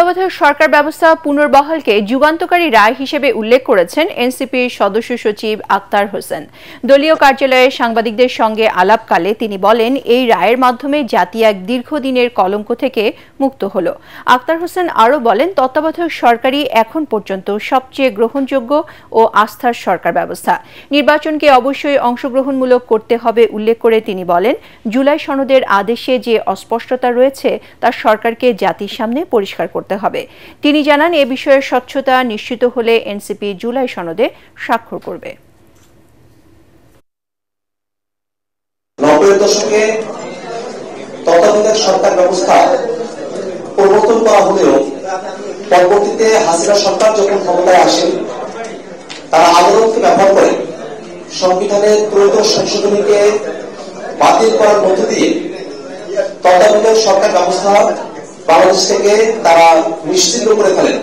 তত্ত্বাবধায়ক সরকার ব্যবস্থা পুনর্বহালকে যুগান্তকারী রায় হিসেবে উল্লেখ করেছেন এনসিপির সদস্য সচিব আক্তার হোসেন। দলীয় কার্যালয়ে সাংবাদিকদের সঙ্গে আলাপকালে তিনি বলেন, এই রায়ের মাধ্যমে জাতি এক দীর্ঘদিনের কলঙ্ক থেকে মুক্ত হল। আক্তার হোসেন আরও বলেন, তত্ত্বাবধায়ক সরকারই এখন পর্যন্ত সবচেয়ে গ্রহণযোগ্য ও আস্থার সরকার ব্যবস্থা। নির্বাচনকে অবশ্যই অংশগ্রহণমূলক করতে হবে উল্লেখ করে তিনি বলেন, জুলাই সনদের আদেশে যে অস্পষ্টতা রয়েছে তা সরকারকে জাতির সামনে পরিষ্কার করতে হবে। তিনি জানান, এ বিষয়ে স্বচ্ছতা নিশ্চিত হলে এনসিপি জুলাই সনদে স্বাক্ষর করবে। 90-এর দশকে তত্ত্বাবধায়ক সরকার ব্যবস্থা প্রবর্তন করা হলেও পরবর্তীতে হাসিনা সরকার যখন ক্ষমতায় আসেন, তারা আদালতকে ব্যবহার করে সংবিধানের ত্রয়োদশ সংশোধনীকে বাতিল করার মধ্য দিয়ে তত্ত্বাবধায়ক সরকার ব্যবস্থা বাংলাদেশ থেকে তারা নিশ্চিহ্ন করে ফেলেন।